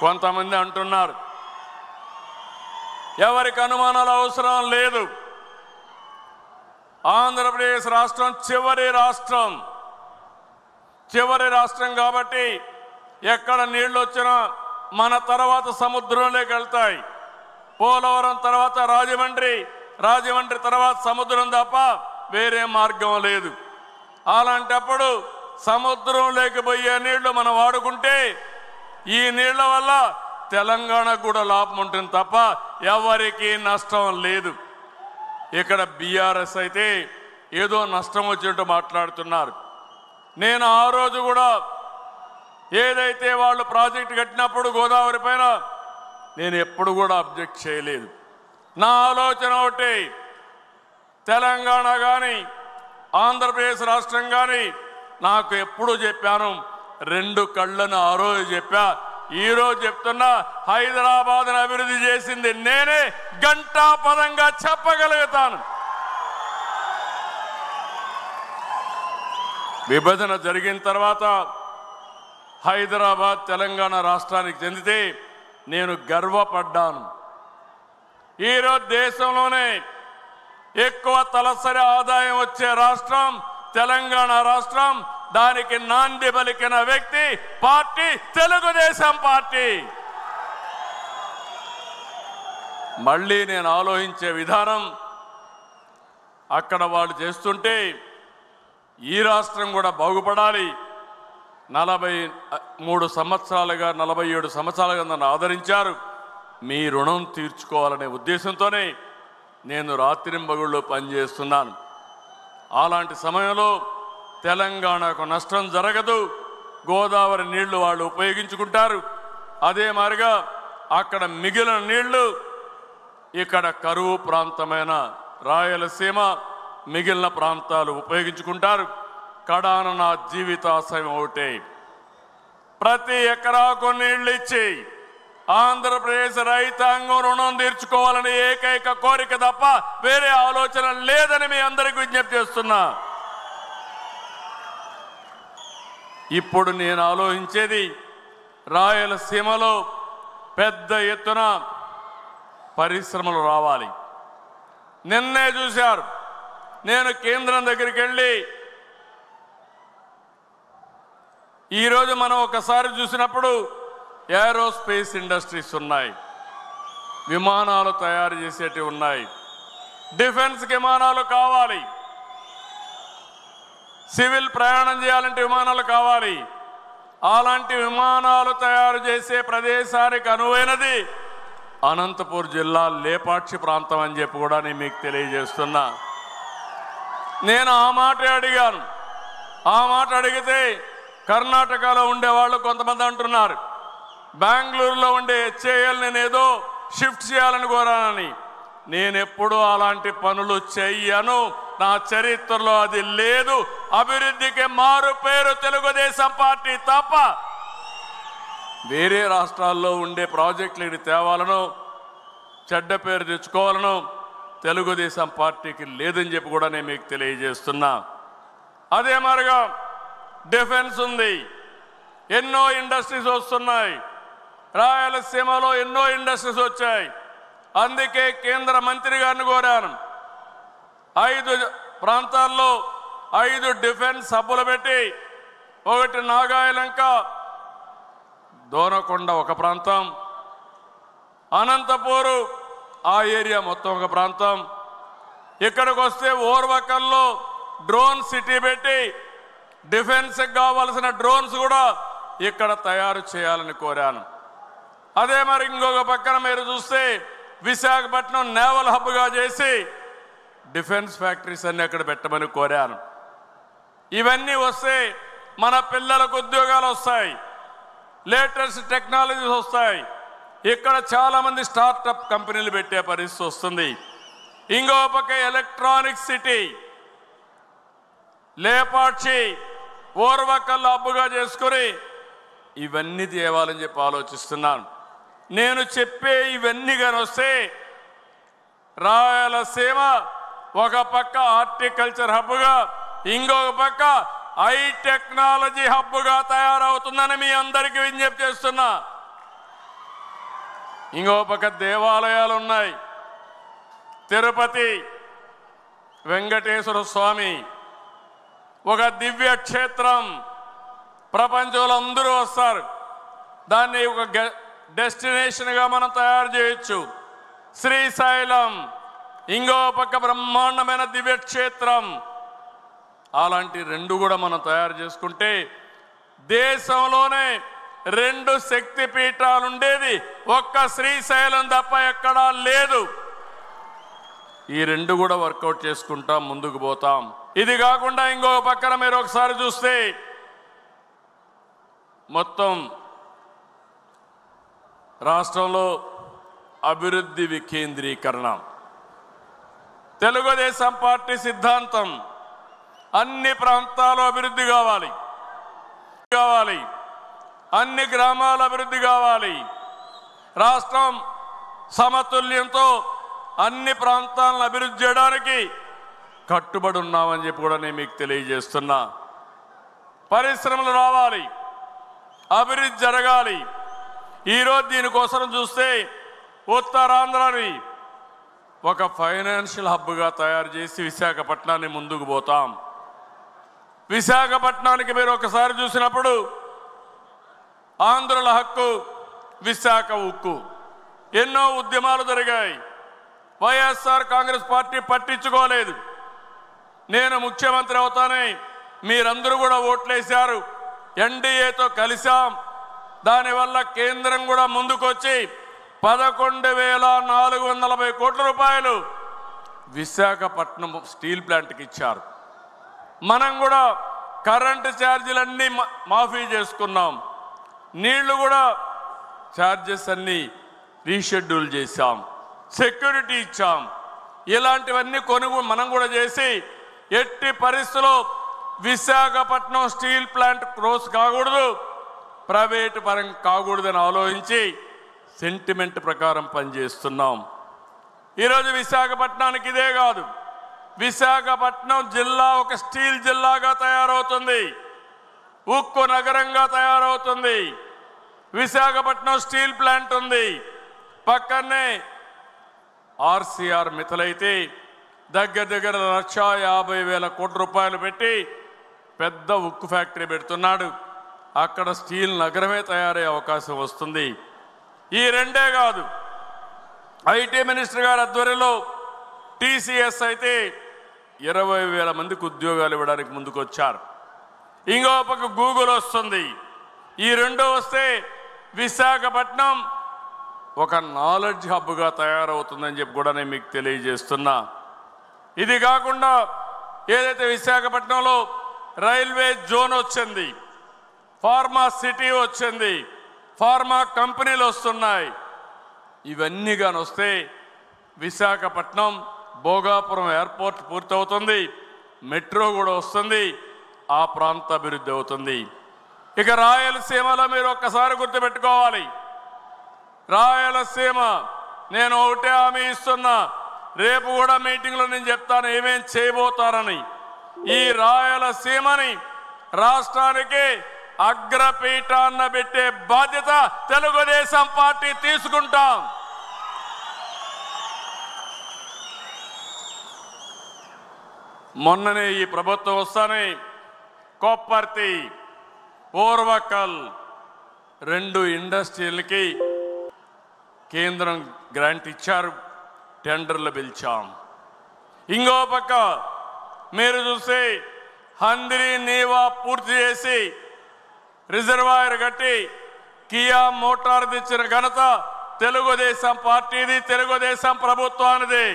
కొంతమంది అంటున్నారు ఎవరికి అనుమానాలు అవసరం లేదు, ఆంధ్రప్రదేశ్ రాష్ట్రం చివరి రాష్ట్రం కాబట్టి ఎక్కడ నీళ్లు వచ్చినా మన తర్వాత సముద్రంలోకి వెళ్తాయి. పోలవరం తర్వాత రాజమండ్రి తర్వాత సముద్రం తప్ప వేరే మార్గం లేదు. అలాంటప్పుడు సముద్రంలోకి పోయే నీళ్లు మనం వాడుకుంటే ఈ నీళ్ల వల్ల తెలంగాణకు కూడా లాభం ఉంటుంది తప్ప ఎవరికి నష్టం లేదు. ఇక్కడ బీఆర్ఎస్ అయితే ఏదో నష్టం వచ్చినట్టు మాట్లాడుతున్నారు. నేను ఆ రోజు కూడా ఏదైతే వాళ్ళు ప్రాజెక్టు కట్టినప్పుడు గోదావరి పైన నేను ఎప్పుడు కూడా అబ్జెక్ట్ చేయలేదు. నా ఆలోచన ఒకటి, తెలంగాణ కానీ ఆంధ్రప్రదేశ్ రాష్ట్రం కానీ నాకు ఎప్పుడు చెప్పాను, రెండు కళ్ళను ఆ రోజు చెప్పా, ఈరోజు చెప్తున్నా, హైదరాబాద్ను అభివృద్ధి చేసింది నేనే, గంటాపదంగా చెప్పగలుగుతాను. విభజన జరిగిన తర్వాత హైదరాబాద్ తెలంగాణ రాష్ట్రానికి చెందితే నేను గర్వపడ్డాను. ఈరోజు దేశంలోనే ఎక్కువ తలసరి ఆదాయం వచ్చే రాష్ట్రం తెలంగాణ రాష్ట్రం. దానికి నాంది పలికిన వ్యక్తి పార్టీ తెలుగుదేశం పార్టీ. మళ్ళీ నేను ఆలోచించే విధానం, అక్కడ వాళ్ళు చేస్తుంటే ఈ రాష్ట్రం కూడా బాగుపడాలి. 47 సంవత్సరాలుగా నన్ను ఆదరించారు. మీ రుణం తీర్చుకోవాలనే ఉద్దేశంతోనే నేను రాత్రింబగళ్ళు పనిచేస్తున్నాను. అలాంటి సమయంలో తెలంగాణకు నష్టం జరగదు, గోదావరి నీళ్లు వాళ్ళు ఉపయోగించుకుంటారు. అదే మాదిరిగా అక్కడ మిగిలిన నీళ్లు ఇక్కడ కరువు ప్రాంతమైన రాయలసీమ మిగిలిన ప్రాంతాలు ఉపయోగించుకుంటారు. కడాన నా జీవితాశయం ఒకటే, ప్రతి ఎకరాకు నీళ్లు ఇచ్చి ఆంధ్రప్రదేశ్ రైతాంగం రుణం తీర్చుకోవాలని ఏకైక కోరిక తప్ప వేరే ఆలోచన లేదని మీ అందరికీ విజ్ఞప్తి చేస్తున్నా. ఇప్పుడు నేను ఆలోచించేది, రాయలసీమలో పెద్ద ఎత్తున పరిశ్రమలు రావాలి. నిన్నే చూశారు, నేను కేంద్రం దగ్గరికి వెళ్ళి ఈరోజు మనం ఒకసారి చూసినప్పుడు ఏరోస్పేస్ ఇండస్ట్రీస్ ఉన్నాయి, విమానాలు తయారు చేసేటివి ఉన్నాయి, డిఫెన్స్ విమానాలు కావాలి, సివిల్ ప్రయాణం చేయాలంటే విమానాలు కావాలి. అలాంటి విమానాలు తయారు చేసే ప్రదేశానికి అనువైనది అనంతపూర్ జిల్లా లేపాక్షి ప్రాంతం అని చెప్పి కూడా నేను మీకు తెలియజేస్తున్నా. నేను ఆ మాట అడిగాను. ఆ మాట అడిగితే కర్ణాటకలో ఉండేవాళ్ళు కొంతమంది అంటున్నారు, బెంగళూరులో ఉండే హెచ్ఏఎల్ నేను ఏదో షిఫ్ట్ చేయాలని కోరానని. నేను ఎప్పుడూ అలాంటి పనులు చెయ్యను, నా చరిత్రలో అది లేదు. అభివృద్ధికి మారు పేరు తెలుగుదేశం పార్టీ తప్ప వేరే రాష్ట్రాల్లో ఉండే ప్రాజెక్టులు తేవాలను, చెడ్డ పేరు తెచ్చుకోవాలను తెలుగుదేశం పార్టీకి లేదని చెప్పి కూడా నేను మీకు తెలియజేస్తున్నా. అదే మాదిరిగా డిఫెన్స్ ఉంది, ఎన్నో ఇండస్ట్రీస్ వస్తున్నాయి. రాయలసీమలో ఎన్నో ఇండస్ట్రీస్ వచ్చాయి. అందుకే కేంద్ర మంత్రి గారిని కోరాను, 5 ప్రాంతాల్లో 5 డిఫెన్స్ హబ్బులు పెట్టి, ఒకటి నాగాయలంక, దోనకొండ ఒక ప్రాంతం, అనంతపూరు ఆ ఏరియా మొత్తం ఒక ప్రాంతం, ఇక్కడికి వస్తే ఓర్వకల్లో డ్రోన్ సిటీ పెట్టి డిఫెన్స్కి కావాల్సిన డ్రోన్స్ కూడా ఇక్కడ తయారు చేయాలని కోరాను. అదే మరి ఇంకొక పక్కన మీరు చూస్తే విశాఖపట్నం నేవల్ హబ్గా చేసి డిఫెన్స్ ఫ్యాక్టరీస్ అన్ని అక్కడ పెట్టమని కోరాను. ఇవన్నీ వస్తే మన పిల్లలకు ఉద్యోగాలు వస్తాయి, లేటెస్ట్ టెక్నాలజీస్ వస్తాయి. ఇక్కడ చాలామంది స్టార్టప్ కంపెనీలు పెట్టే పరిస్థితి వస్తుంది. ఇంకో పక్క ఎలక్ట్రానిక్ సిటీ లేపాక్షి ఓర్వకల్ హబ్గా చేసుకుని ఇవన్నీ తేవాలని చెప్పి ఆలోచిస్తున్నాను. నేను చెప్పే ఇవన్నీ కానీ వస్తే రాయలసీమ ఒక పక్క హార్టికల్చర్ హబ్గా, ఇంకొక పక్క హై టెక్నాలజీ హబ్గా తయారవుతుందని మీ అందరికీ విజ్ఞప్తి చేస్తున్నా. ఇంకో పక్క దేవాలయాలు ఉన్నాయి. తిరుపతి వెంకటేశ్వర స్వామి ఒక దివ్య క్షేత్రం, ప్రపంచంలో అందరూ వస్తారు. దాన్ని ఒక డెస్టినేషన్గా మనం తయారు చేయొచ్చు. శ్రీశైలం ఇంకో పక్క బ్రహ్మాండమైన దివ్య క్షేత్రం. అలాంటి రెండు కూడా మనం తయారు చేసుకుంటే దేశంలోనే 2 శక్తి పీఠాలు ఉండేది ఒక్క శ్రీశైలం తప్ప ఎక్కడా లేదు. ఈ 2 కూడా వర్కౌట్ చేసుకుంటాం, ముందుకు పోతాం. ఇది కాకుండా ఇంకో పక్కన మీరు ఒకసారి చూస్తే మొత్తం రాష్ట్రంలో అభివృద్ధి వికేంద్రీకరణ తెలుగుదేశం పార్టీ సిద్ధాంతం. అన్ని ప్రాంతాలు అభివృద్ధి కావాలి, అన్ని గ్రామాల అభివృద్ధి కావాలి. రాష్ట్రం సమతుల్యంతో అన్ని ప్రాంతాలను అభివృద్ధి చేయడానికి కట్టుబడి ఉన్నామని చెప్పి కూడా నేను మీకు తెలియజేస్తున్నా. పరిశ్రమలు రావాలి, అభివృద్ధి జరగాలి. ఈరోజు దీనికోసం చూస్తే ఉత్తరాంధ్రని ఒక ఫైనాన్షియల్ హబ్గా తయారు చేసి విశాఖపట్నాన్ని ముందుకు పోతాం. విశాఖపట్నానికి మీరు ఒకసారి చూసినప్పుడు ఆంధ్రుల హక్కు, విశాఖ ఉక్కు, ఎన్నో ఉద్యమాలు జరిగాయి. వైఎస్ఆర్ కాంగ్రెస్ పార్టీ పట్టించుకోలేదు. నేను ముఖ్యమంత్రి అవుతానే మీరందరూ కూడా ఓట్లేశారు, ఎన్డీఏతో కలిశాం. దానివల్ల కేంద్రం కూడా ముందుకొచ్చి 11,440 కోట్ల రూపాయలు విశాఖపట్నం స్టీల్ ప్లాంట్కి ఇచ్చారు. మనం కూడా కరెంటు ఛార్జీలన్నీ మాఫీ చేసుకున్నాం. నీళ్లు కూడా ఛార్జెస్ అన్నీ రీషెడ్యూల్ చేశాం, సెక్యూరిటీ ఇచ్చాం. ఇలాంటివన్నీ మనం కూడా చేసి ఎట్టి పరిస్థితుల్లో విశాఖపట్నం స్టీల్ ప్లాంట్ క్లోజ్ కాకూడదు, ప్రైవేటు పరం కాకూడదని ఆలోచించి సెంటిమెంట్ ప్రకారం పనిచేస్తున్నాం. ఈరోజు విశాఖపట్నానికి ఇదే కాదు, విశాఖపట్నం జిల్లా ఒక స్టీల్ జిల్లాగా తయారవుతుంది, ఉక్కు నగరంగా తయారవుతుంది. విశాఖపట్నం స్టీల్ ప్లాంట్ ఉంది, పక్కనే ఆర్సీఆర్ మిథలైతే దగ్గర 1,50,000 కోట్ల రూపాయలు పెట్టి పెద్ద ఉక్కు ఫ్యాక్టరీ పెడుతున్నాడు. అక్కడ స్టీల్ నగరమే తయారయ్యే అవకాశం వస్తుంది. ఈ రెండే కాదు, ఐటీ మినిస్టర్ గారి ఆధ్వర్యంలో టీసీఎస్ అయితే 20,000 మందికి ఉద్యోగాలు ఇవ్వడానికి ముందుకు వచ్చారు. ఇంకో పక్క గూగుల్ వస్తుంది. ఈ రెండు వస్తే విశాఖపట్నం ఒక నాలెడ్జ్ హబ్గా తయారవుతుందని చెప్పి కూడా నేను మీకు తెలియజేస్తున్నా. ఇది కాకుండా ఏదైతే విశాఖపట్నంలో రైల్వే జోన్ వచ్చింది, ఫార్మా సిటీ వచ్చింది, ఫార్మా కంపెనీలు వస్తున్నాయి. ఇవన్నీ కానీ వస్తే విశాఖపట్నం భోగాపురం ఎయిర్పోర్ట్ పూర్తవుతుంది, మెట్రో కూడా వస్తుంది, ఆ ప్రాంత అభివృద్ధి అవుతుంది. ఇక రాయలసీమలో మీరు ఒక్కసారి గుర్తుపెట్టుకోవాలి, రాయలసీమ నేను ఒకటే హామీ ఇస్తున్నా, రేపు కూడా మీటింగ్లో నేను చెప్తాను ఏమేం చేయబోతారని. ఈ రాయలసీమని రాష్ట్రానికి అగ్రపీఠాన్న పెట్టే బాధ్యత తెలుగుదేశం పార్టీ తీసుకుంటాం. మొన్ననే ఈ ప్రభుత్వం వస్తానే కొప్పర్తి, ఓర్వకల్ 2 ఇండస్ట్రీలకి కేంద్రం గ్రాంట్ ఇచ్చారు, టెండర్లు పిలిచాం. ఇంకో పక్క మీరు చూస్తే హంద్రీ నీవా పూర్తి చేసి రిజర్వాయర్ కట్టి కియా మోటార్ తెచ్చిన ఘనత తెలుగుదేశం పార్టీది, తెలుగుదేశం ప్రభుత్వానిది.